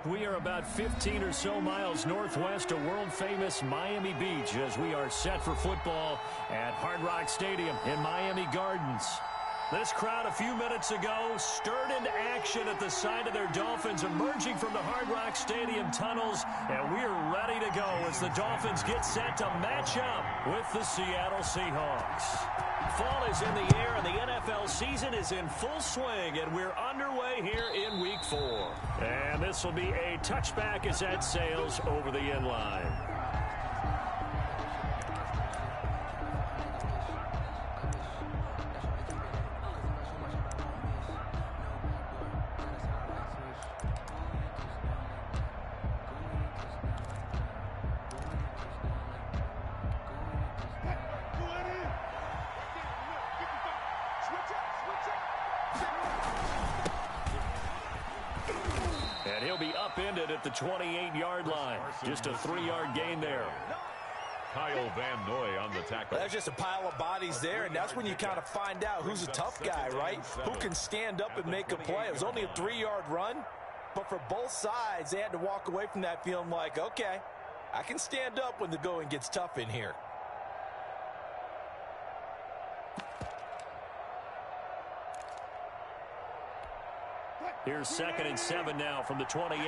We are about 15 or so miles northwest of world-famous Miami Beach as we are set for football at Hard Rock Stadium in Miami Gardens. This crowd a few minutes ago stirred into action at the side of their Dolphins emerging from the Hard Rock Stadium tunnels, and we are ready to go as the Dolphins get set to match up with the Seattle Seahawks. Fall is in the air, and the NFL season is in full swing, and we're underway here in Week 4. And this will be a touchback as that sails over the end line. And he'll be upended at the 28-yard line. Just a 3-yard gain there. Kyle Van Noy on the tackle. That's just a pile of bodies there, and that's when you kind of find out who's a tough guy, right? Who can stand up and make a play. It was only a 3-yard run, but for both sides, they had to walk away from that feeling like, okay, I can stand up when the going gets tough in here. Here's 2nd and 7 now from the 28.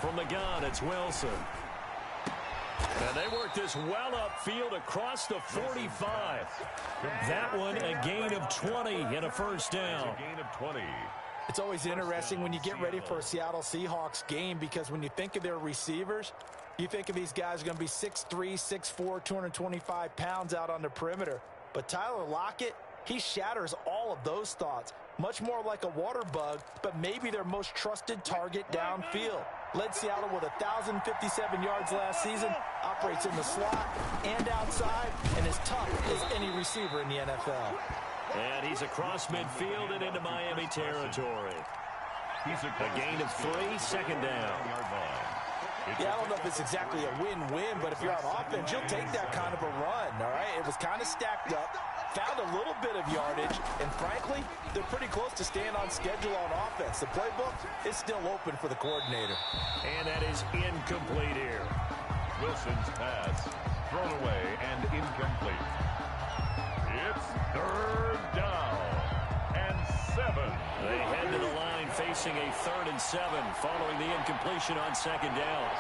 From the gun, it's Wilson. And they work this well upfield across the 45. That one, a gain of 20 and a first down. A gain of 20. It's always interesting when you get ready for a Seattle Seahawks game because when you think of their receivers, you think of these guys are going to be 6'3", 6'4", 225 pounds out on the perimeter. But Tyler Lockett, he shatters all of those thoughts. Much more like a water bug, but maybe their most trusted target downfield. Led Seattle with 1,057 yards last season, operates in the slot and outside, and is tough as any receiver in the NFL. And he's across midfield and into Miami territory. He's a gain of 3, 2nd down. Yeah, I don't know if it's exactly a win-win, but if you're on offense, you'll take that kind of a run, all right? It was kind of stacked up, found a little bit of yardage, and frankly, they're pretty close to staying on schedule on offense. The playbook is still open for the coordinator. And that is incomplete here. Wilson's pass thrown away and incomplete. It's 3rd down and 7. They head to the line facing a 3rd and 7 following the incompletion on 2nd down.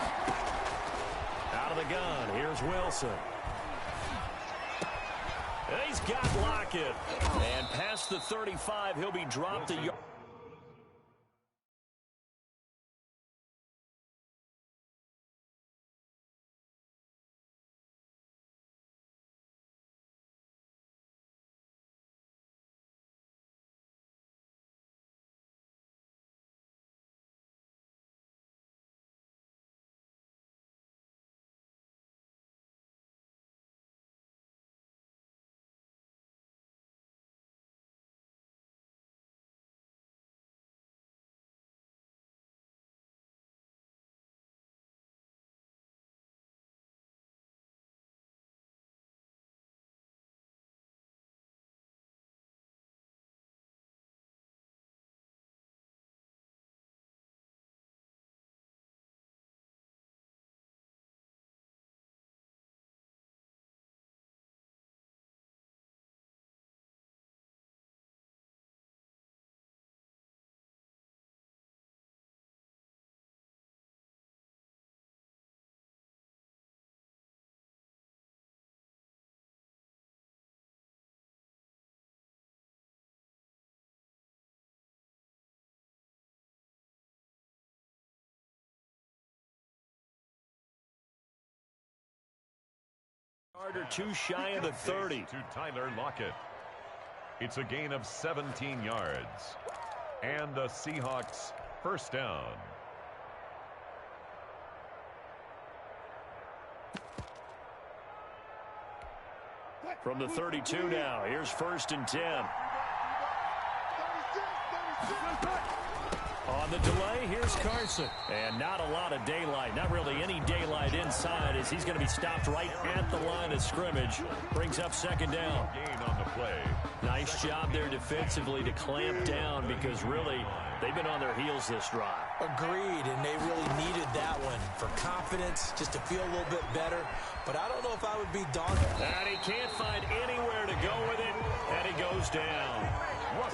Out of the gun, here's Wilson. He's got Lockett. And past the 35, he'll be dropped a yard. Or 2 shy of the 30. To Tyler Lockett. It's a gain of 17 yards. And the Seahawks first down. From the 32 now, here's 1st and 10. On the delay, here's Carson. And not a lot of daylight. Not really any daylight inside as he's going to be stopped right at the line of scrimmage. Brings up second down. Gain on the play. Nice job there defensively to clamp down because really they've been on their heels this drive. Agreed, and they really needed that one for confidence, just to feel a little bit better. But I don't know if I would be daunted. And he can't find anywhere to go with it, and he goes down.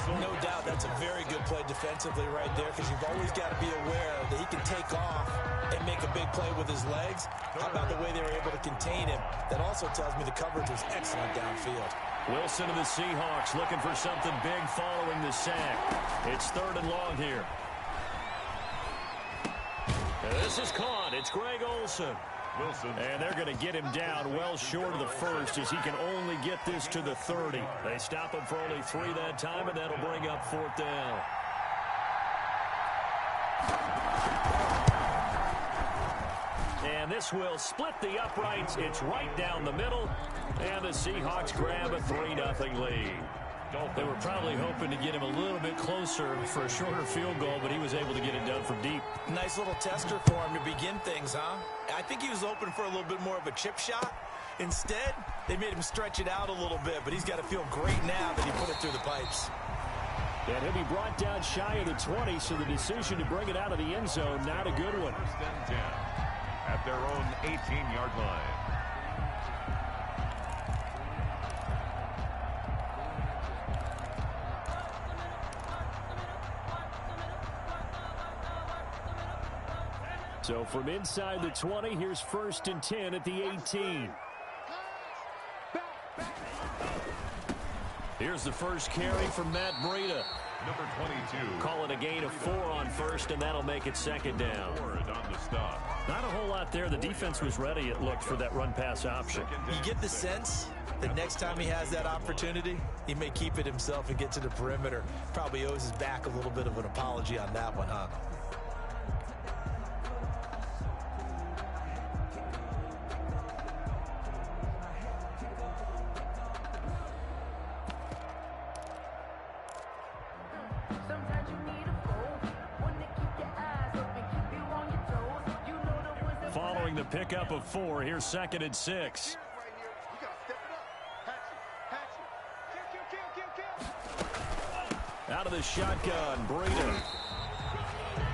No doubt that's a very good play defensively right there because you've always got to be aware that he can take off and make a big play with his legs. How about the way they were able to contain him? That also tells me the coverage was excellent downfield. Wilson of the Seahawks looking for something big following the sack. It's 3rd and long here. This is caught. It's Greg Olsen. Wilson. And they're going to get him down well short of the first as he can only get this to the 30. They stop him for only 3 that time, and that'll bring up 4th down. And this will split the uprights. It's right down the middle, and the Seahawks grab a 3-0 lead. They were probably hoping to get him a little bit closer for a shorter field goal, but he was able to get it done from deep. Nice little tester for him to begin things, huh? I think he was open for a little bit more of a chip shot. Instead, they made him stretch it out a little bit, but he's got to feel great now that he put it through the pipes. And he'll be brought down shy of the 20, so the decision to bring it out of the end zone, not a good one. 1st and 10 at their own 18-yard line. So from inside the 20, here's 1st and 10 at the 18. Here's the first carry from Matt Breida. Number 22. Call it a gain of 4 on 1st, and that'll make it 2nd down. On the stop. Not a whole lot there. The defense was ready, it looked, for that run-pass option. You get the sense that next time he has that opportunity, he may keep it himself and get to the perimeter. Probably owes his back a little bit of an apology on that one, huh? Following the pickup of 4, here's 2nd and 6. Out of the shotgun, Breida.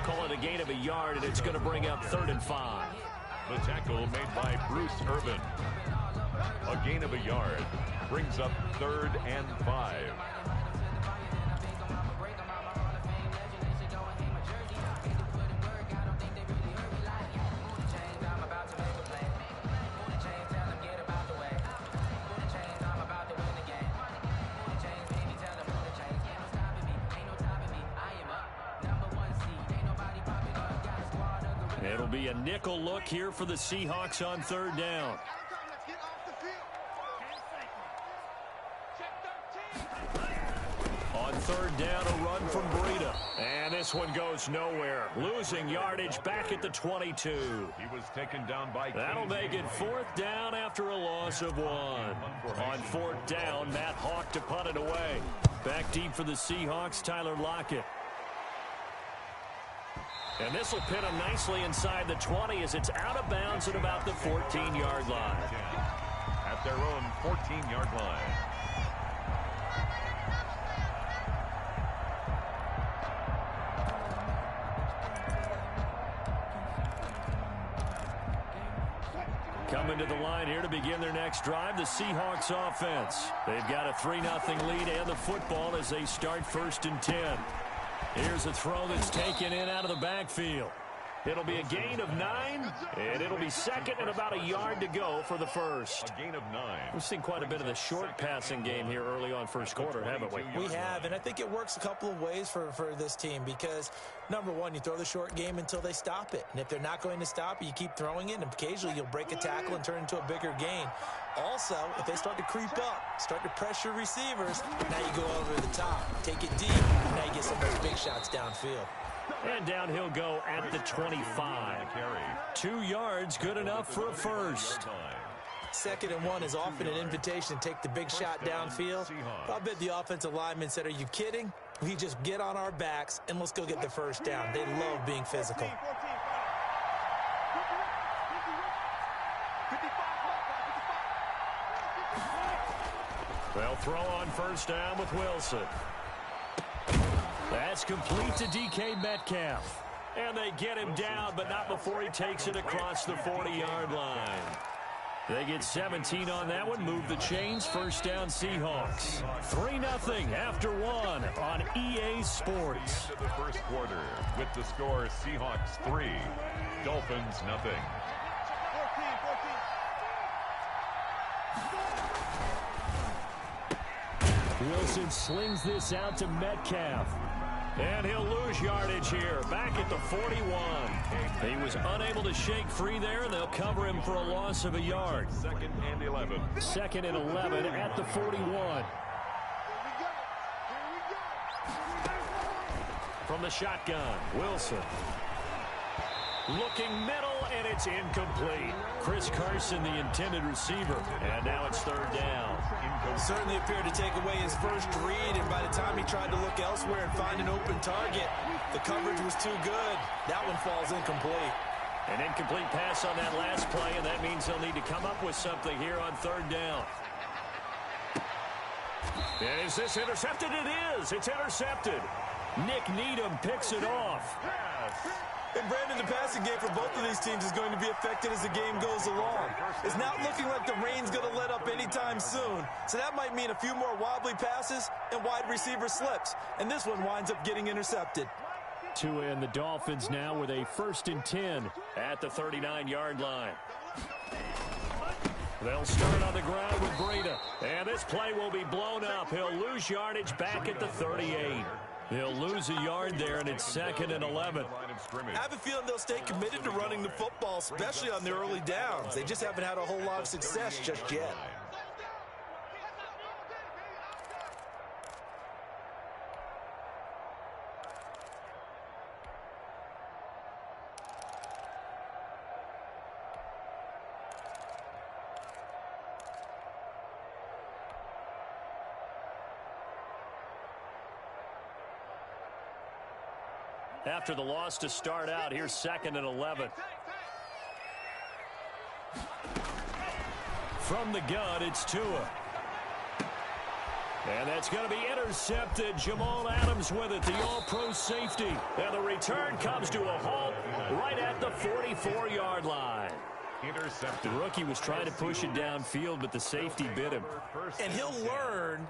Call it a gain of a yard, and it's going to bring up 3rd and 5. The tackle made by Bruce Irvin. A gain of a yard brings up 3rd and 5. It'll be a nickel look here for the Seahawks on 3rd down. On 3rd down, a run from Breida. And this one goes nowhere. Losing yardage back at the 22. He was taken down by... That'll make it 4th down after a loss of 1. On 4th down, Matt Hawk to punt it away. Back deep for the Seahawks, Tyler Lockett. And this will pin him nicely inside the 20 as it's out of bounds at about the 14-yard line. At their own 14-yard line. Coming to the line here to begin their next drive, the Seahawks offense. They've got a 3-0 lead and the football as they start 1st and 10. Here's a throw that's taken in out of the backfield. It'll be a gain of 9, and it'll be 2nd and about a yard to go for the first. A gain of 9. We've seen quite a bit of the short passing game here early on first quarter, haven't we? We have, and I think it works a couple of ways for this team because, number one, you throw the short game until they stop it. And if they're not going to stop it, you keep throwing it, and occasionally you'll break a tackle and turn into a bigger gain. Also, if they start to creep up, start to pressure receivers, now you go over the top, take it deep, now you get some of those big shots downfield. And down he'll go at the 25. 2 yards, good enough for a first. 2nd and 1 is often an invitation to take the big shot downfield. I'll bet the offensive lineman said, are you kidding? We just get on our backs and let's go get the first down. They love being physical. They'll throw on first down with Wilson. That's complete to DK Metcalf. And they get him down, but not before he takes it across the 40-yard line. They get 17 on that one, move the chains, first down Seahawks. 3-0 after one on EA Sports. Into the first quarter with the score Seahawks 3, Dolphins 0. Wilson slings this out to Metcalf. And he'll lose yardage here, back at the 41. He was unable to shake free there, and they'll cover him for a loss of a yard. 2nd and 11. 2nd and 11 at the 41. From the shotgun, Wilson. Looking middle, and it's incomplete. Chris Carson, the intended receiver. And now it's 3rd down. Certainly appeared to take away his first read, and by the time he tried to look elsewhere and find an open target, the coverage was too good. That one falls incomplete. An incomplete pass on that last play, and that means they'll need to come up with something here on 3rd down. And is this intercepted? It is. It's intercepted. Nick Needham picks it off. And Brandon, the passing game for both of these teams is going to be affected as the game goes along. It's not looking like the rain's going to let up anytime soon, so that might mean a few more wobbly passes and wide receiver slips, and this one winds up getting intercepted. Tua and the Dolphins now with a 1st and 10 at the 39-yard line. They'll start on the ground with Breida, and this play will be blown up. He'll lose yardage back at the 38. They'll lose a yard there, and it's 2nd and 11. I have a feeling they'll stay committed to running the football, especially on the early downs. They just haven't had a whole lot of success just yet. After the loss to start out, here's 2nd and 11. From the gun, it's Tua. And that's going to be intercepted. Jamal Adams with it, the all-pro safety. And the return comes to a halt right at the 44-yard line. Intercepted. The rookie was trying to push it downfield, but the safety bit him. And he'll learn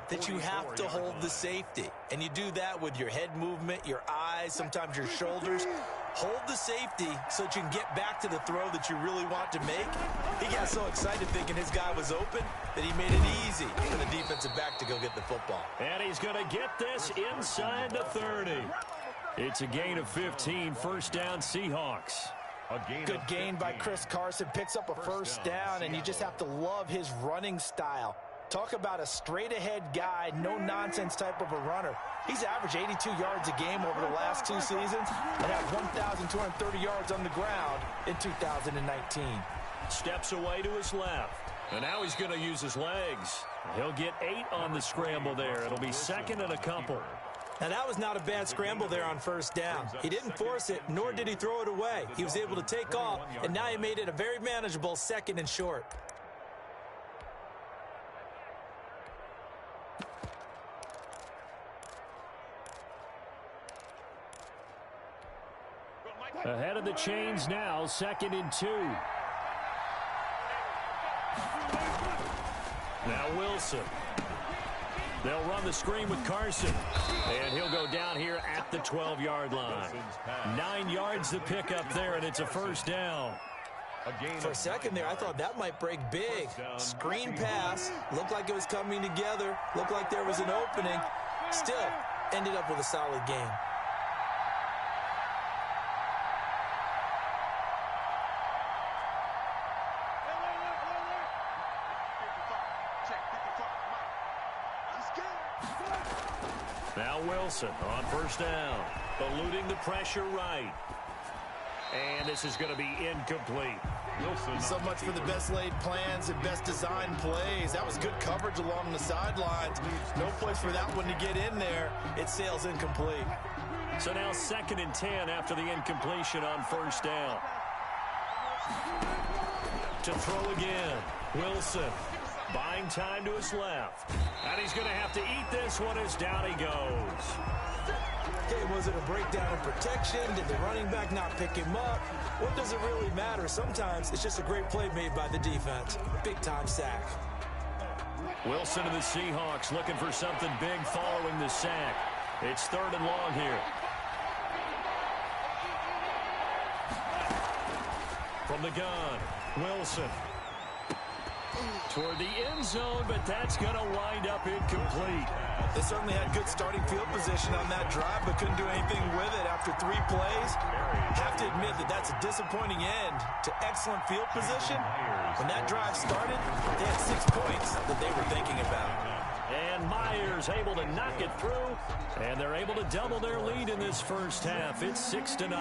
that you have to hold the safety. And you do that with your head movement, your eyes, sometimes your shoulders. Hold the safety so that you can get back to the throw that you really want to make. He got so excited thinking his guy was open that he made it easy for the defensive back to go get the football. And he's going to get this inside the 30. It's a gain of 15, first down Seahawks. Good gain by Chris Carson, picks up a first down, and you just have to love his running style. Talk about a straight-ahead guy, no-nonsense type of a runner. He's averaged 82 yards a game over the last 2 seasons and had 1,230 yards on the ground in 2019. Steps away to his left, and now he's going to use his legs. He'll get 8 on the scramble there. It'll be 2nd and a couple. Now, that was not a bad scramble there on first down. He didn't force it, nor did he throw it away. He was able to take off, and now he made it a very manageable 2nd and short. Ahead of the chains now, 2nd and 2. Now Wilson. They'll run the screen with Carson. And he'll go down here at the 12-yard line. 9 yards to pick up there, and it's a first down. For a second there, I thought that might break big. Screen pass. Looked like it was coming together. Looked like there was an opening. Still, ended up with a solid game. Now Wilson on first down, eluding the pressure right. And this is going to be incomplete. So much for the best laid plans and best designed plays. That was good coverage along the sidelines. No place for that one to get in there. It sails incomplete. So now 2nd and 10 after the incompletion on 1st down. To throw again, Wilson. Buying time to his left. And he's going to have to eat this one as down he goes. Okay, was it a breakdown in protection? Did the running back not pick him up? What does it really matter? Sometimes it's just a great play made by the defense. Big-time sack. Wilson and the Seahawks looking for something big following the sack. It's 3rd and long here. From the gun, Wilson. Toward the end zone, but that's going to wind up incomplete. They certainly had good starting field position on that drive, but couldn't do anything with it after 3 plays. Have to admit that that's a disappointing end to excellent field position. When that drive started, they had 6 points that they were thinking about. And Myers able to knock it through, and they're able to double their lead in this first half. It's 6-0.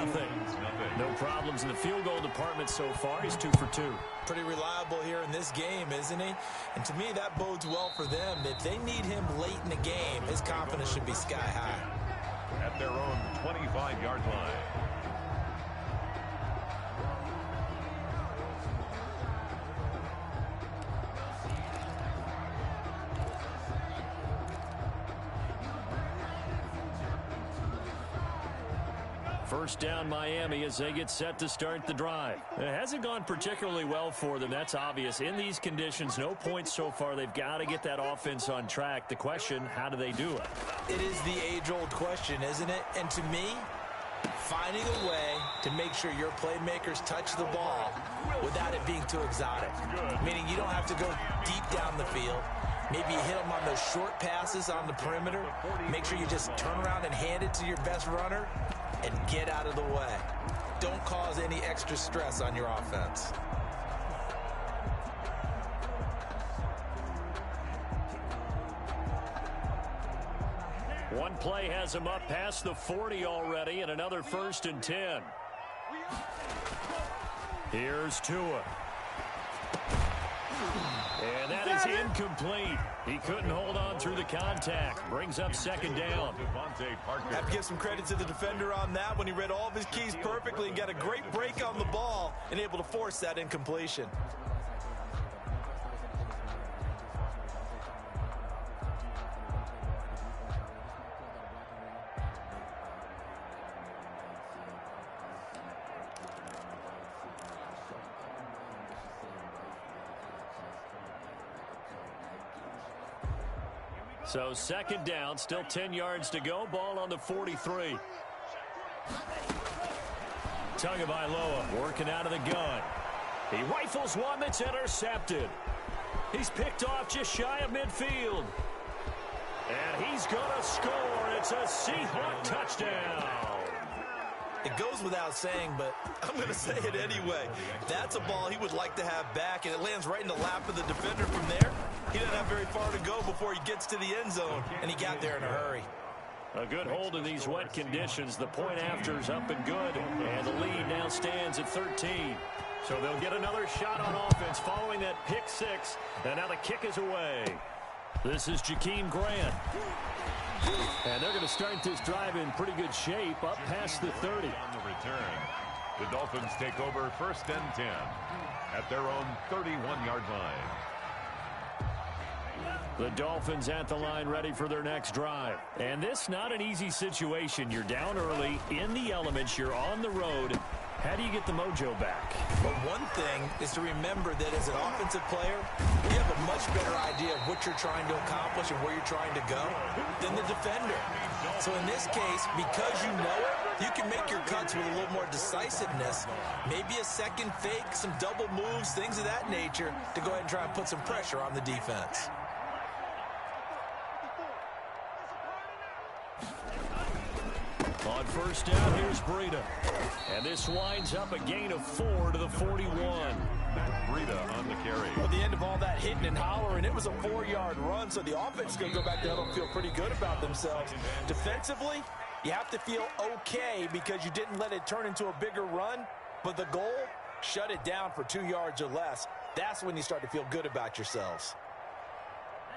No problems in the field goal department so far. He's 2 for 2. Pretty reliable here in this game, isn't he? And to me, that bodes well for them. If they need him late in the game, his confidence should be sky high. At their own 25-yard line. First down Miami as they get set to start the drive. It hasn't gone particularly well for them. That's obvious. In these conditions, no points so far. They've got to get that offense on track. The question, how do they do it? It is the age-old question, isn't it? And to me, finding a way to make sure your playmakers touch the ball without it being too exotic. Meaning you don't have to go deep down the field. Maybe you hit them on those short passes on the perimeter. Make sure you just turn around and hand it to your best runner and get out of the way. Don't cause any extra stress on your offense. One play has him up past the 40 already, and another 1st and 10. Here's Tua. And that is incomplete. He couldn't hold on through the contact. Brings up 2nd down. Have to give some credit to the defender on that when he read all of his keys perfectly and got a great break on the ball and able to force that incompletion. So 2nd down, still 10 yards to go. Ball on the 43. Tagovailoa working out of the gun. He rifles one that's intercepted. He's picked off just shy of midfield. And he's going to score. It's a Seahawk touchdown. It goes without saying, but I'm going to say it anyway. That's a ball he would like to have back, and it lands right in the lap of the defender from there. He doesn't have very far to go before he gets to the end zone, and he got there in a hurry. A good hold in these wet conditions. The point after is up and good, and the lead now stands at 13. So they'll get another shot on offense following that pick 6, and now the kick is away. This is Jakeem Grant. And they're going to start this drive in pretty good shape, up past the 30. On the return, the Dolphins take over 1st and 10 at their own 31-yard line. The Dolphins at the line ready for their next drive. And this not an easy situation. You're down early, in the elements, you're on the road. How do you get the mojo back? But one thing is to remember that as an offensive player, you have a much better idea of what you're trying to accomplish and where you're trying to go than the defender. So in this case, because you know it, you can make your cuts with a little more decisiveness. Maybe a second fake, some double moves, things of that nature to go ahead and try and put some pressure on the defense. On 1st down, here's Breida. And this winds up a gain of 4 to the 41. Breida on the carry. At the end of all that hitting and hollering, it was a 4-yard run, so the offense is going to go back there and feel pretty good about themselves. Defensively, you have to feel okay because you didn't let it turn into a bigger run, but the goal Shut it down for 2 yards or less. That's when you start to feel good about yourselves.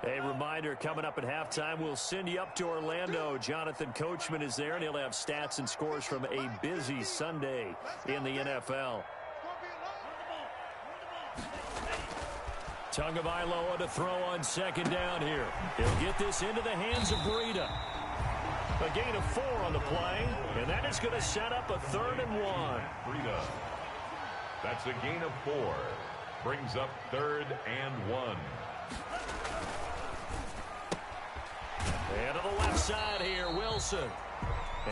A reminder, coming up at halftime, we'll send you up to Orlando. Jonathan Coachman is there, and he'll have stats and scores from a busy Sunday in the NFL. Tagovailoa to throw on second down here. He'll get this into the hands of Breida. A gain of 4 on the play, and that is going to set up a 3rd and 1. Breida. That's a gain of 4. Brings up 3rd and 1. And to the left side here, Wilson.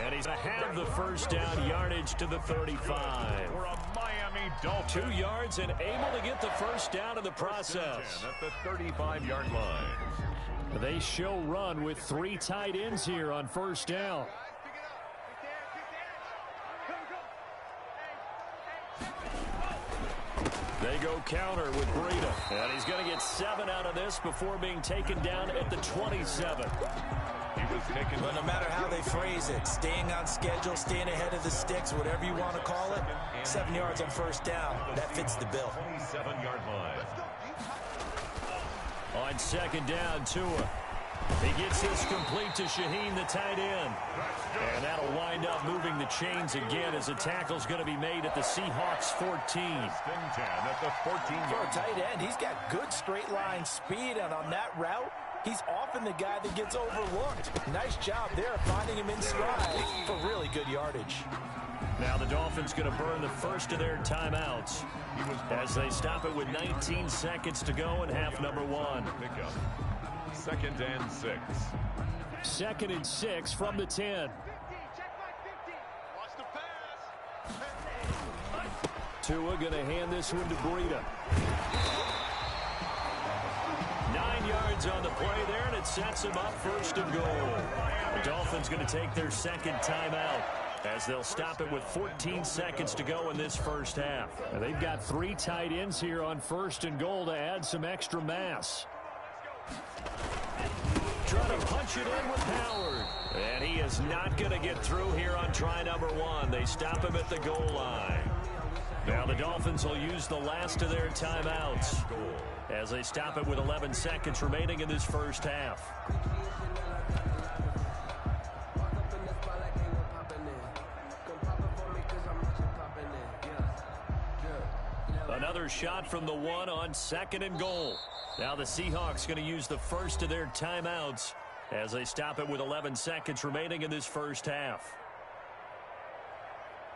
And he's going to have the first down yardage to the 35. For a Miami Dolphins. 2 yards and able to get the first down in the process. At the 35-yard line. They show run with 3 tight ends here on first down. They go counter with Breida. And he's going to get 7 out of this before being taken down at the 27. He was taken. But no matter how they phrase it, staying on schedule, staying ahead of the sticks, whatever you want to call it, 7 yards on first down, that fits the bill. 27-yard line. On second down, Tua. He gets this complete to Shaheen, the tight end. And that'll wind up moving the chains again as a tackle's going to be made at the Seahawks 14. At the 14-yard For a tight end, he's got good straight line speed, and on that route, he's often the guy that gets overlooked. Nice job there finding him in stride for really good yardage. Now the Dolphins going to burn the first of their timeouts as they stop it with 19 seconds to go in half number 1. Pickup. 2nd and 6. 2nd and 6 from the 10. Tua going to hand this one to Breida. 9 yards on the play there, and it sets him up 1st and goal. The Dolphins going to take their 2nd timeout as they'll stop it with 14 seconds to go in this first half. Now, they've got 3 tight ends here on 1st and goal to add some extra mass. Trying to punch it in with Howard. And he is not going to get through here on try number 1. They stop him at the goal line. Now the Dolphins will use the last of their timeouts as they stop it with 11 seconds remaining in this first half. Another shot from the 1 on 2nd and goal. Now the Seahawks going to use the first of their timeouts as they stop it with 11 seconds remaining in this first half.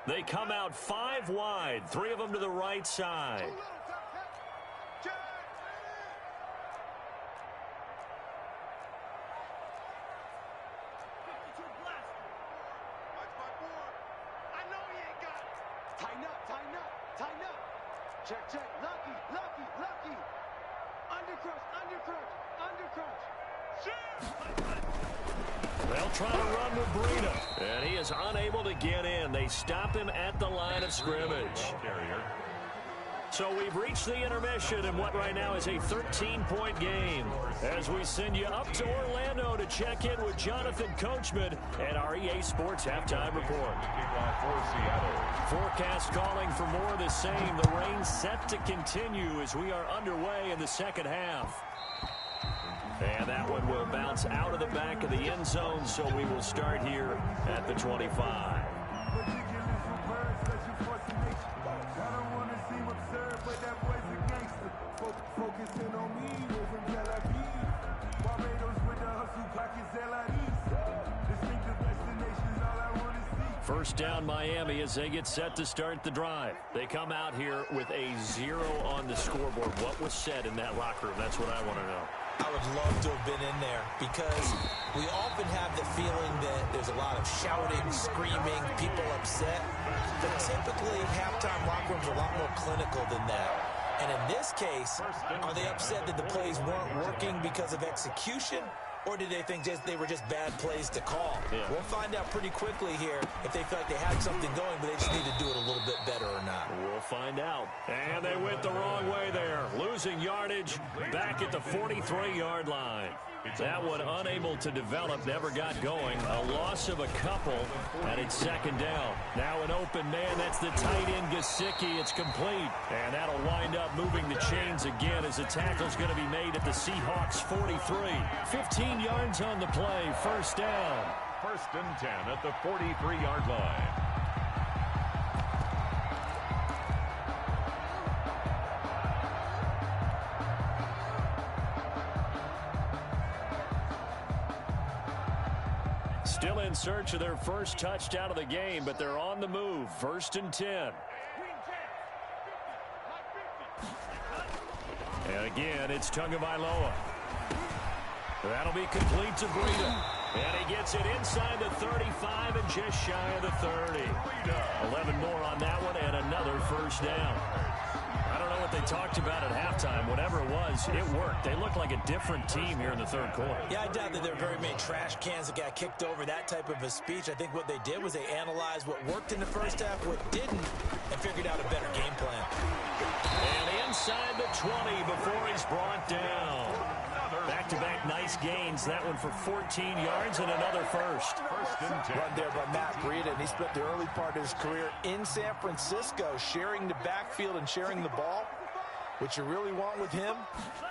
They come out 5 wide, 3 of them to the right side. Check. Lucky. Undercrush. They'll try to run with Breida. And he is unable to get in. They stop him at the line of scrimmage. So we've reached the intermission in what right now is a 13-point game as we send you up to Orlando to check in with Jonathan Coachman and our EA Sports Halftime Report. Forecast calling for more of the same. The rain set to continue as we are underway in the second half. And that one will bounce out of the back of the end zone, so we will start here at the 25. First down Miami as they get set to start the drive. They come out here with a 0 on the scoreboard. What was said in that locker room? That's what I want to know. I would love to have been in there because we often have the feeling that there's a lot of shouting, screaming, people upset. But typically, halftime locker rooms are a lot more clinical than that. And in this case, are they upset that the plays weren't working because of execution? Or did they think they were just bad plays to call? Yeah. We'll find out pretty quickly here if they feel like they had something going, but they just need to do it a little bit better or not. We'll find out. And they went the wrong way there. Losing yardage back at the 43-yard line. That one unable to develop, never got going. A loss of a couple, and it's second down. Now an open man, that's the tight end Gesicki. It's complete, and that'll wind up moving the chains again as the tackle's going to be made at the Seahawks 43. 15 yards on the play, first down. First and 10 at the 43-yard line. Still in search of their first touchdown of the game, but they're on the move. First and 10. And again, it's Tagovailoa. That'll be complete to Breida. And he gets it inside the 35 and just shy of the 30. 11 more on that one and another first down. I don't know what they talked about at halftime. Whatever it was, it worked. They looked like a different team here in the third quarter. Yeah, I doubt that there were very many trash cans that got kicked over, that type of a speech. I think what they did was they analyzed what worked in the first half, what didn't, and figured out a better game plan. And inside the 20 before he's brought down. Back-to-back nice gains. That one for 14 yards and another first. Run there by Matt Breida, and he spent the early part of his career in San Francisco sharing the backfield and sharing the ball. What you really want with him,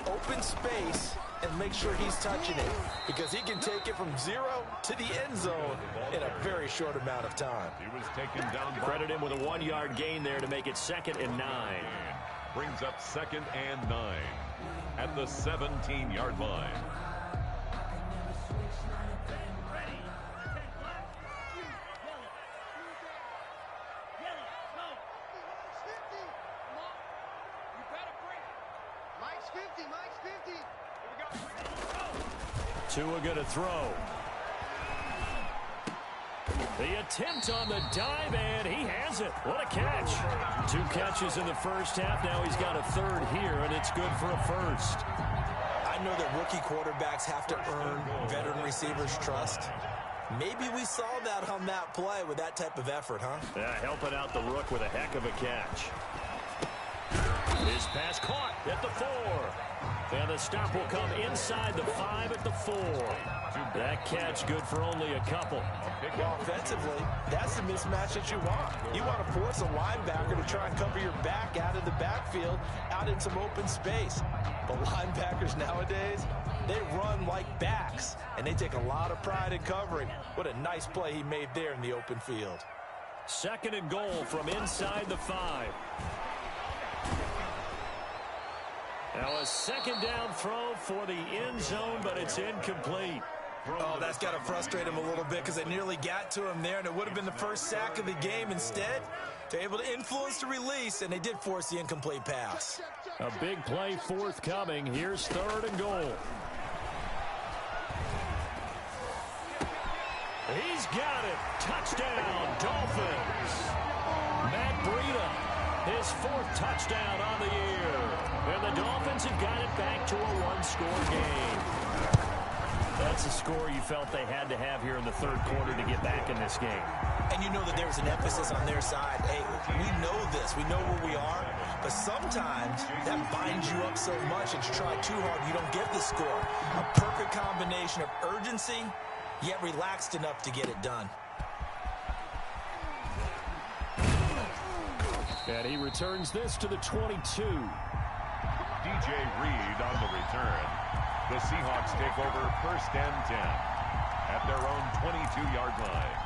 open space and make sure he's touching it, because he can take it from 0 to the end zone in a very short amount of time. He was taken down. Credit him with a 1-yard gain there to make it 2nd and 9. Brings up 2nd and 9 at the 17-yard line. Tua going to throw. The attempt on the dive, and he has it. What a catch. 2 catches in the first half. Now he's got a third here, and it's good for a first. I know that rookie quarterbacks have to earn veteran receivers' trust. Maybe we saw that on that play with that type of effort, huh? Yeah, helping out the rook with a heck of a catch. His pass caught at the 4. And the stop will come inside the 5 at the 4. That catch good for only a couple. Well, offensively, that's the mismatch that you want. You want to force a linebacker to try and cover your back out of the backfield, out in some open space. But linebackers nowadays, they run like backs, and they take a lot of pride in covering. What a nice play he made there in the open field. 2nd and goal from inside the 5. Now a 2nd down throw for the end zone, but it's incomplete. Oh, that's got to frustrate him a little bit, because they nearly got to him there, and it would have been the first sack of the game. Instead, they're able to influence the release, and they did force the incomplete pass. A big play forthcoming. Here's 3rd and goal. He's got it. Touchdown, Dolphins. Matt Breida, his 4th touchdown on the year. And the Dolphins have got it back to a 1-score game. That's a score you felt they had to have here in the third quarter to get back in this game. And you know that there's an emphasis on their side. Hey, we know this. We know where we are. But sometimes that binds you up so much that you try too hard, you don't get the score. A perfect combination of urgency, yet relaxed enough to get it done. And he returns this to the 22. DJ Reed on the return. The Seahawks take over 1st and 10 at their own 22-yard line.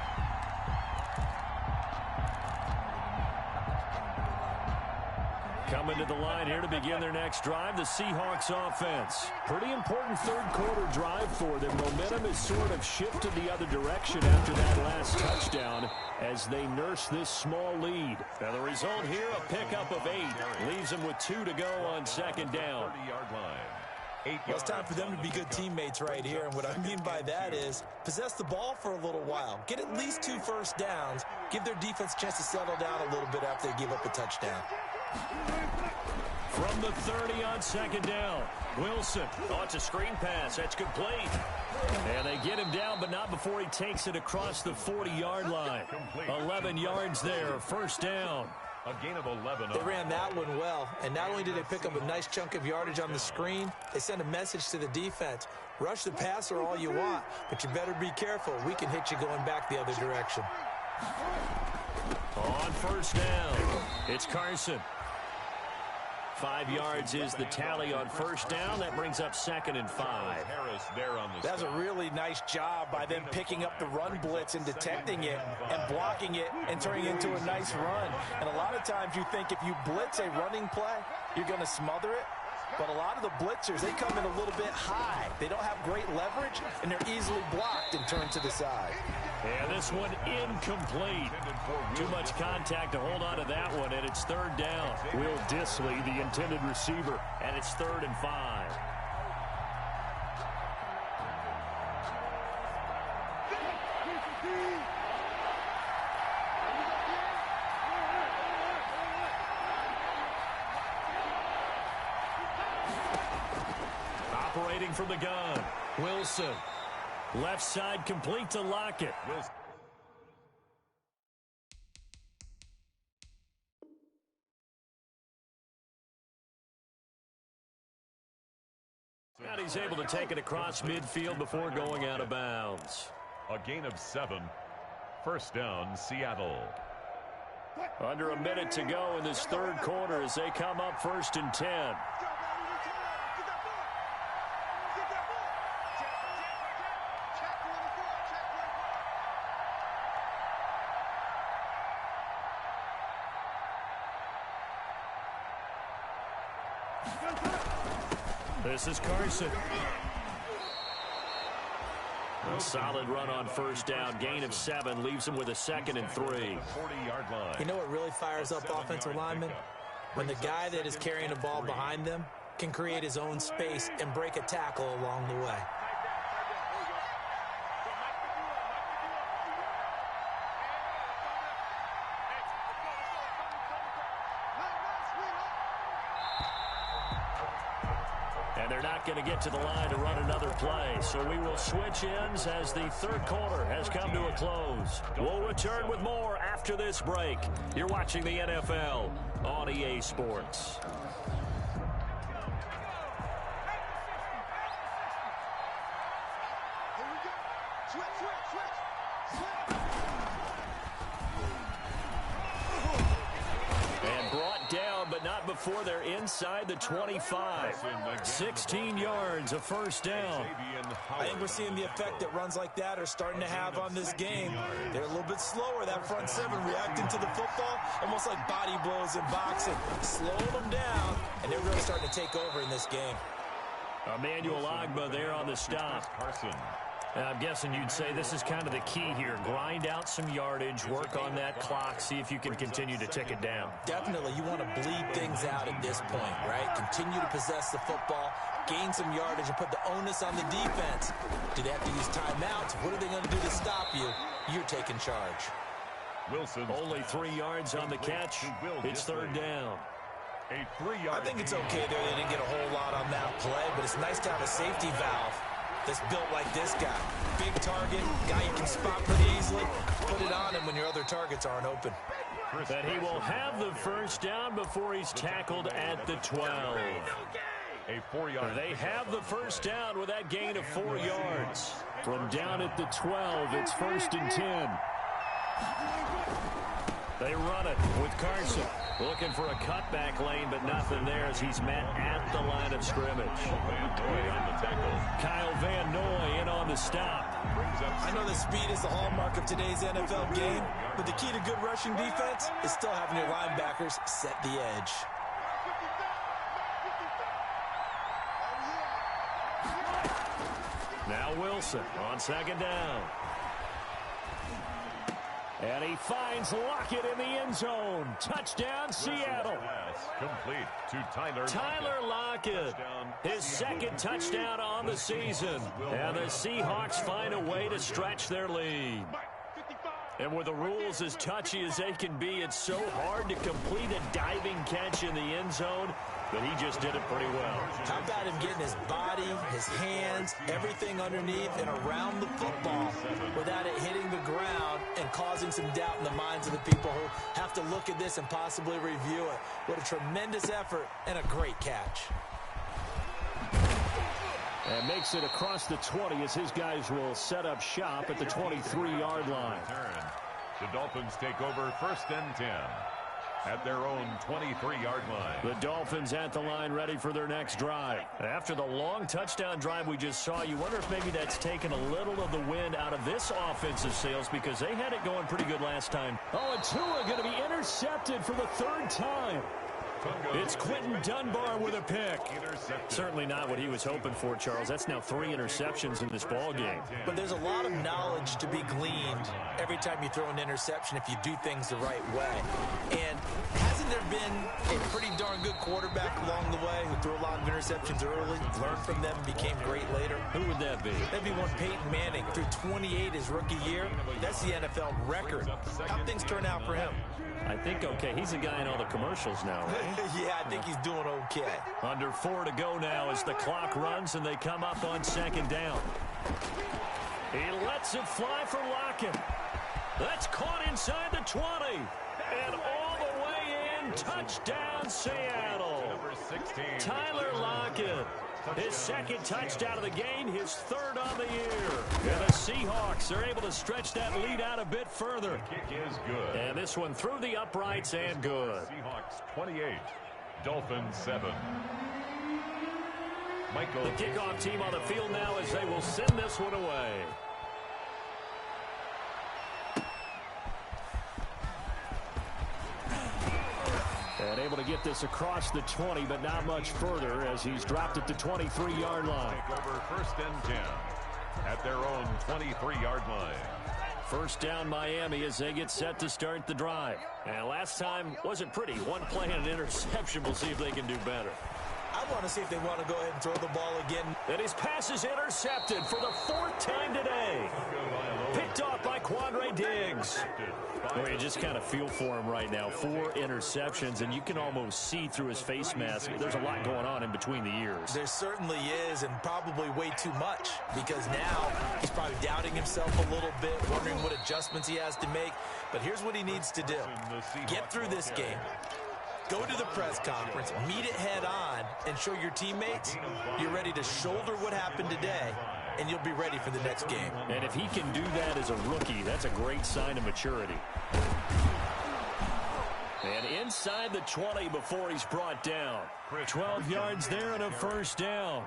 Coming to the line here to begin their next drive, the Seahawks offense. Pretty important third quarter drive for them. Momentum has sort of shifted the other direction after that last touchdown as they nurse this small lead. Now the result here, a pickup of 8. Leaves them with 2 to go on 2nd down. 30-yard line. Well, it's time for them to be good teammates right here. And what I mean by that is possess the ball for a little while. Get at least 2 first downs. Give their defense a chance to settle down a little bit after they give up a touchdown. From the 30 on 2nd down, Wilson. Oh, it's a screen pass. That's complete. And they get him down, but not before he takes it across the 40-yard line. 11 yards there, 1st down. A gain of 11. They ran that one well, and not only did they pick up a nice chunk of yardage on the screen, they sent a message to the defense. Rush the passer all you want, but you better be careful. We can hit you going back the other direction. On first down, it's Carson. 5 yards is the tally on first down. That brings up 2nd and 5. That's a really nice job by them picking up the run blitz and detecting it and blocking it and turning it into a nice run. And a lot of times you think if you blitz a running play, you're going to smother it. But a lot of the blitzers, they come in a little bit high. They don't have great leverage, and they're easily blocked and turned to the side. And this one incomplete. Too much contact to hold on to that one, and it's 3rd down. Will Dissly, the intended receiver, and it's 3rd and 5. Operating from the gun, Wilson. Left side complete to Lockett. And he's able to take it across midfield before going out of bounds. A gain of 7. First down, Seattle. Under a minute to go in this 3rd quarter as they come up 1st and 10. This is Carson. A solid run on first down. Gain of 7 leaves him with a 2nd and 3. 40-yard line. You know what really fires up offensive linemen? When the guy that is carrying the ball behind them can create his own space and break a tackle along the way. They're not going to get to the line to run another play, so we will switch ends as the 3rd quarter has come to a close. We'll return with more after this break. You're watching the NFL on EA Sports. Before they're inside the 25. 16 yards, a first down. I think we're seeing the effect that runs like that are starting to have on this game. They're a little bit slower, that front 7, reacting to the football, almost like body blows in boxing. Slowing them down, and they're really starting to take over in this game. Emmanuel Ogbah there on the stop. Carson. I'm guessing you'd say this is kind of the key here. Grind out some yardage, work on that clock, see if you can continue to tick it down. Definitely. You want to bleed things out at this point, right? Continue to possess the football, gain some yardage, and put the onus on the defense. Do they have to use timeouts? What are they going to do to stop you? You're taking charge. Wilson. Only 3 yards on the catch. It's 3rd down. A 3-yard. I think it's okay there. They didn't get a whole lot on that play, but it's nice to have a safety valve that's built like this guy. Big target, guy you can spot pretty easily. Put it on him when your other targets aren't open. But he will have the first down before he's tackled at the 12. A 4-yard. They have the first down with that gain of 4 yards. From down at the 12, it's 1st and 10. They run it with Carson. Looking for a cutback lane, but nothing there as he's met at the line of scrimmage. Kyle Van Noy in on the stop. I know that speed is the hallmark of today's NFL game, but the key to good rushing defense is still having your linebackers set the edge. Now Wilson on 2nd down. And he finds Lockett in the end zone. Touchdown, Seattle. Complete to Tyler Lockett. His 2nd touchdown on the season. And the Seahawks find a way to stretch their lead. And with the rules as touchy as they can be, it's so hard to complete a diving catch in the end zone. But he just did it pretty well. How about him getting his body, his hands, everything underneath and around the football without it hitting the ground and causing some doubt in the minds of the people who have to look at this and possibly review it. What a tremendous effort and a great catch. And makes it across the 20 as his guys will set up shop at the 23-yard line. The Dolphins take over 1st and 10 at their own 23-yard line. The Dolphins at the line ready for their next drive. After the long touchdown drive we just saw, you wonder if maybe that's taken a little of the wind out of this offensive sails because they had it going pretty good last time. Oh, and Tua going to be intercepted for the 3rd time. It's Quentin Dunbar with a pick. Certainly not what he was hoping for, Charles. That's now 3 interceptions in this ball game. But there's a lot of knowledge to be gleaned every time you throw an interception if you do things the right way. And hasn't there been a pretty darn good quarterback along the way who threw a lot of interceptions early, learned from them, and became great later? Who would that be? That'd be one Peyton Manning. Threw 28 his rookie year. That's the NFL record. How'd things turn out for him? I think okay. He's a guy in all the commercials now, right? Yeah, I think he's doing okay. Under 4 to go now as the clock runs and they come up on 2nd down. He lets it fly for Lockett. That's caught inside the 20. And all the way in. Touchdown, Seattle. Number 16. Tyler Lockett. His 2nd touchdown of the game, his 3rd on the year. And the Seahawks are able to stretch that lead out a bit further. The kick is good. And this one through the uprights and good. Seahawks 28, Dolphins 7. Michael. The kickoff team on the field now as they will send this one away. And able to get this across the 20, but not much further as he's dropped it to 23-yard line. Take over 1st and 10 at their own 23-yard line. 1st down Miami as they get set to start the drive. And last time wasn't pretty. One play and an interception. We'll see if they can do better. I want to see if they want to go ahead and throw the ball again. And his pass is intercepted for the 4th time today. Picked off by Quandre Diggs. Well, you just kind of feel for him right now. 4 interceptions, and you can almost see through his face mask. There's a lot going on in between the ears. There certainly is, and probably way too much, because now he's probably doubting himself a little bit, wondering what adjustments he has to make. But here's what he needs to do. Get through this game. Go to the press conference, meet it head on, and show your teammates you're ready to shoulder what happened today, and you'll be ready for the next game. And if he can do that as a rookie, that's a great sign of maturity. And inside the 20 before he's brought down. 12 yards there and a 1st down.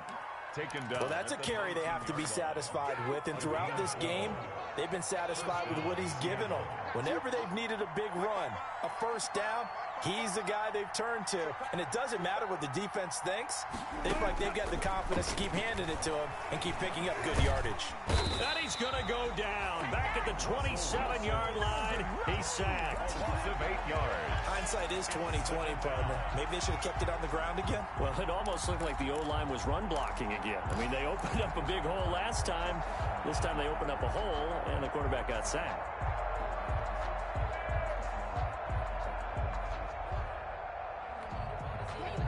Taken down. Well, that's a carry they have to be satisfied with, and throughout this game, they've been satisfied with what he's given them. Whenever they've needed a big run, a 1st down, he's the guy they've turned to, and it doesn't matter what the defense thinks. They feel like they've got the confidence to keep handing it to him and keep picking up good yardage. And he's going to go down. Back at the 27-yard line, he's sacked. Loss of 8 yards. Hindsight is 20/20, partner. Maybe they should have kept it on the ground again. Well, it almost looked like the O-line was run blocking again. I mean, they opened up a big hole last time. This time they opened up a hole, and the quarterback got sacked.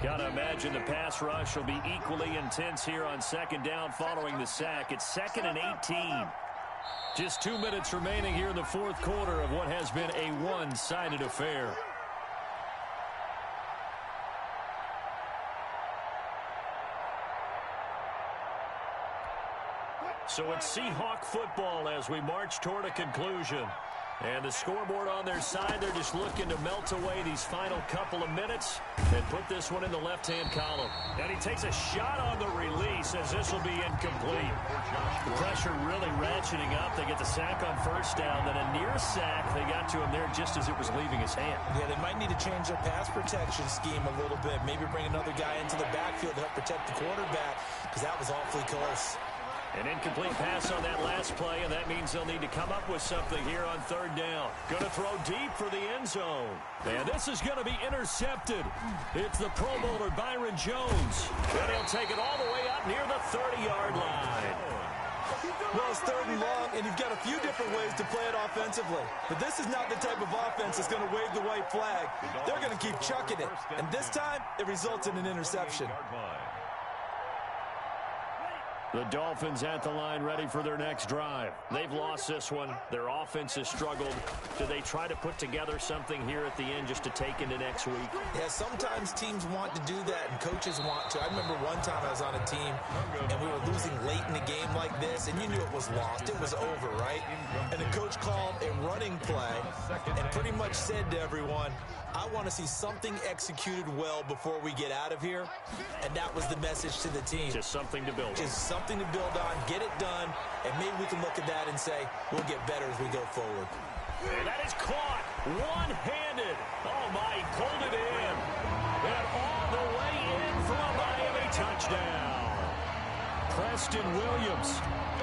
Got to imagine the pass rush will be equally intense here on 2nd down following the sack. It's 2nd and 18. Just 2 minutes remaining here in the 4th quarter of what has been a one-sided affair. So it's Seahawk football as we march toward a conclusion. And the scoreboard on their side, they're just looking to melt away these final couple of minutes and put this one in the left-hand column. And he takes a shot on the release as this will be incomplete. The pressure really ratcheting up. They get the sack on 1st down, then a near sack. They got to him there just as it was leaving his hand. Yeah, they might need to change their pass protection scheme a little bit. Maybe bring another guy into the backfield to help protect the quarterback, because that was awfully close. An incomplete pass on that last play, and that means they'll need to come up with something here on 3rd down. Going to throw deep for the end zone. And this is going to be intercepted. It's the Pro Bowler Byron Jones. And he'll take it all the way up near the 30-yard line. Well, it's 3rd and long, and you've got a few different ways to play it offensively. But this is not the type of offense that's going to wave the white flag. They're going to keep chucking it. And this time, it results in an interception. The Dolphins at the line ready for their next drive. They've lost this one. Their offense has struggled. Do they try to put together something here at the end just to take into next week? Yeah, sometimes teams want to do that and coaches want to. I remember one time I was on a team and we were losing late in a game like this and you knew it was lost. It was over, right? And the coach called a running play and pretty much said to everyone, I want to see something executed well before we get out of here. And that was the message to the team. Just something to build on. Just something to build on, get it done, and maybe we can look at that and say, we'll get better as we go forward. And that is caught one-handed. Oh, my, he pulled it in. And all the way in for a Miami touchdown. Preston Williams,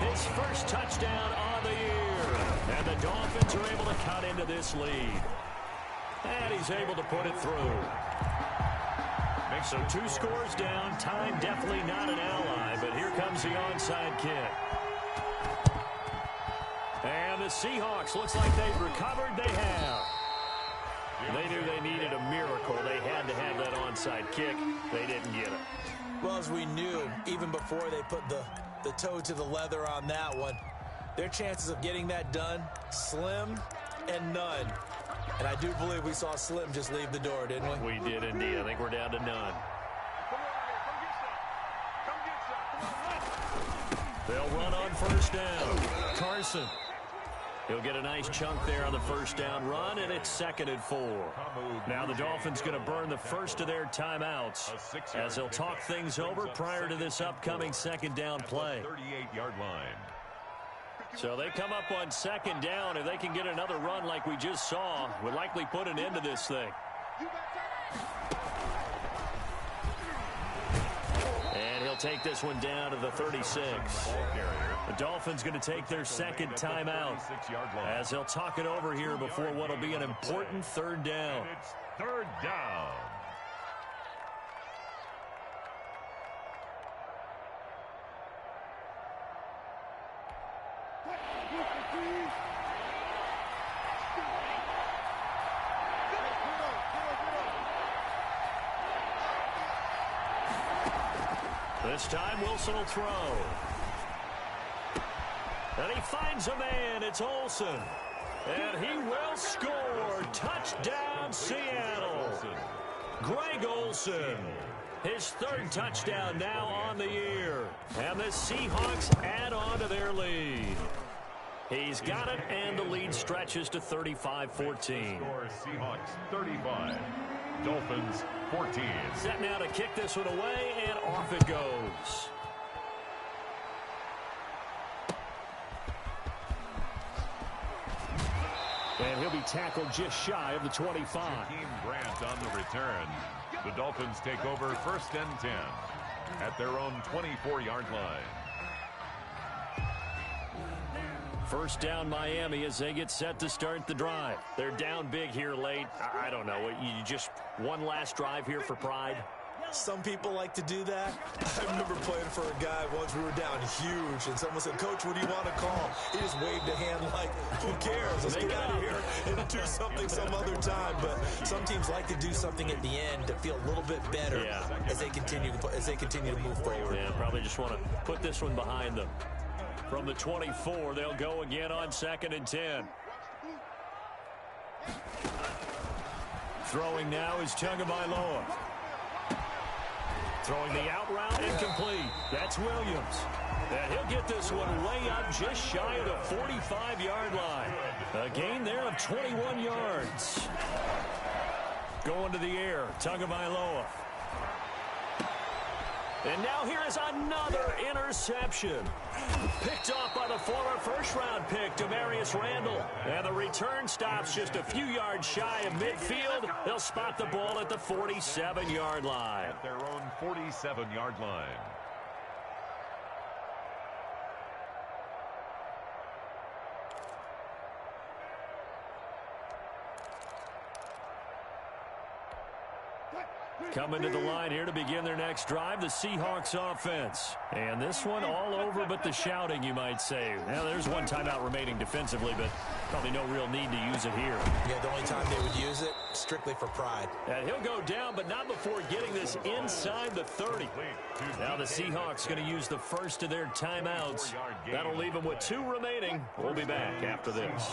his first touchdown on the year. And the Dolphins are able to cut into this lead. And he's able to put it through. So 2 scores down. Time definitely not an ally, but here comes the onside kick. And the Seahawks, looks like they've recovered. They have. They knew they needed a miracle. They had to have that onside kick. They didn't get it. Well, as we knew, even before they put the toe to the leather on that one, their chances of getting that done, slim and none. And I do believe we saw Slim just leave the door, didn't we? We did indeed. I think we're down to none. They'll run on first down. Carson. He'll get a nice chunk there on the first down run, and it's 2nd and 4. Now the Dolphins going to burn the first of their timeouts as they'll talk things over prior to this upcoming 2nd down play. 38-yard line. So they come up on 2nd down. If they can get another run like we just saw, would likely put an end to this thing. And he'll take this one down to the 36. The Dolphins going to take their 2nd timeout as they'll talk it over here before what will be an important 3rd down. It's 3rd down. This time Wilson will throw. And he finds a man. It's Olsen. And he will score. Touchdown, Seattle. Greg Olsen. His 3rd touchdown now on the year. And the Seahawks add on to their lead. He's got it, and the lead stretches to 35-14. Score Seahawks 35. Dolphins 14. Set now to kick this one away, and off it goes. And he'll be tackled just shy of the 25. Jakeem Grant on the return. The Dolphins take over 1st and 10 at their own 24-yard line. First down Miami as they get set to start the drive. They're down big here late. I don't know. You just one last drive here for pride? Some people like to do that. I remember playing for a guy once we were down huge, and someone said, Coach, what do you want to call? He just waved a hand like, who cares? Let's get out of here and do something some other time. But some teams like to do something at the end to feel a little bit better as they continue to move forward. Yeah, probably just want to put this one behind them. From the 24, they'll go again on 2nd and 10. Throwing now is Tagovailoa. Throwing the out route, incomplete. That's Williams. And he'll get this one way up just shy of the 45-yard line. A gain there of 21 yards. Going to the air, Tagovailoa. And now here is another interception. Picked off by the former first-round pick, Demarius Randall. And the return stops just a few yards shy of midfield. They'll spot the ball at the 47-yard line. At their own 47-yard line. Coming to the line here to begin their next drive, the Seahawks offense. And this one all over but the shouting, you might say. Now, there's one timeout remaining defensively, but probably no real need to use it here. Yeah, the only time they would use it, strictly for pride. And he'll go down, but not before getting this inside the 30. Now the Seahawks going to use the first of their timeouts. That'll leave them with 2 remaining. We'll be back after this.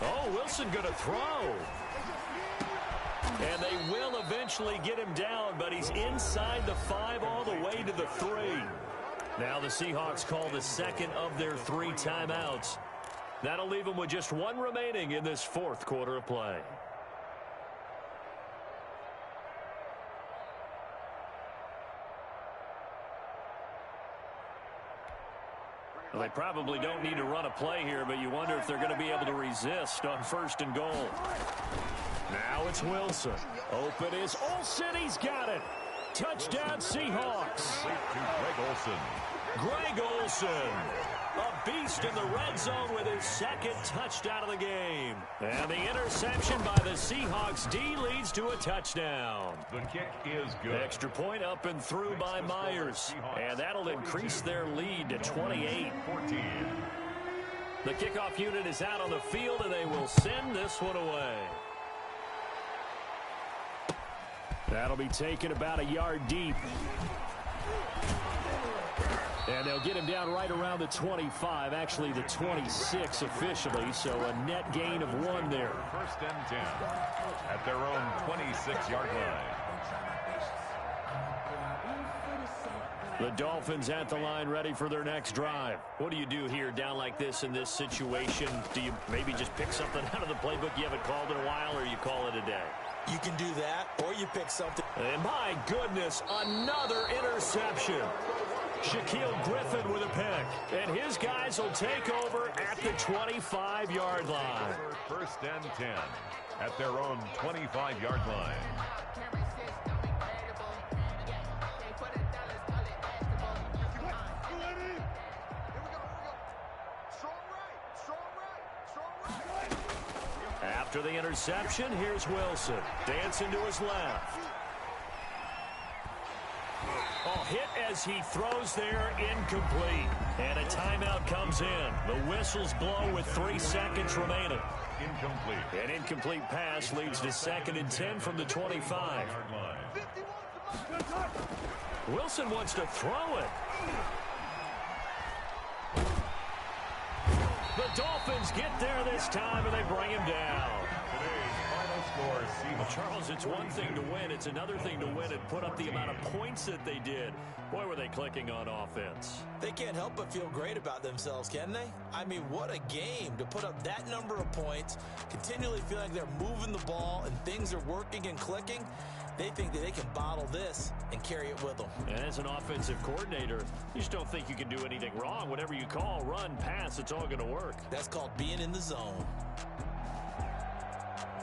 Oh, Wilson going to throw. And they will eventually get him down, but he's inside the 5 all the way to the 3. Now the Seahawks call the second of their 3 timeouts. That'll leave them with just 1 remaining in this 4th quarter of play. Well, they probably don't need to run a play here, but you wonder if they're going to be able to resist on 1st and goal. Now it's Wilson. Open is Olsen. He's got it. Touchdown, Seahawks. Greg Olsen. Greg Olsen, a beast in the red zone with his 2nd touchdown of the game. And the interception by the Seahawks D leads to a touchdown. The kick is good. Extra point up and through by Myers. And that'll increase their lead to 28. 14. The kickoff unit is out on the field, and they will send this one away. That'll be taken about a yard deep. And they'll get him down right around the 25, actually the 26 officially, so a net gain of 1 there. 1st and 10 at their own 26-yard line. The Dolphins at the line ready for their next drive. What do you do here down like this in this situation? Do you maybe just pick something out of the playbook you haven't called in a while, or you call it a day? You can do that, or you pick something. And my goodness, another interception. Shaquille Griffin with a pick. And his guys will take over at the 25-yard line. 1st and 10 at their own 25-yard line. After the interception, here's Wilson. Dancing to his left. Oh, hit as he throws there, incomplete. And a timeout comes in. The whistles blow with 3 seconds remaining. Incomplete. An incomplete pass leads to 2nd and 10 from the 25. Wilson wants to throw it. The Dolphins get there this time, and they bring him down. Charles, it's one thing to win. It's another thing to win and put up the amount of points that they did. Boy, were they clicking on offense. They can't help but feel great about themselves, can they? I mean, what a game to put up that number of points, continually feel like they're moving the ball and things are working and clicking. They think that they can bottle this and carry it with them. And as an offensive coordinator, you just don't think you can do anything wrong. Whatever you call, run, pass, it's all going to work. That's called being in the zone.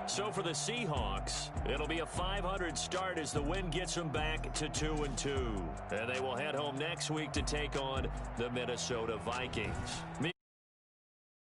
So for the Seahawks, it'll be a 500 start as the win gets them back to 2-2. And they will head home next week to take on the Minnesota Vikings.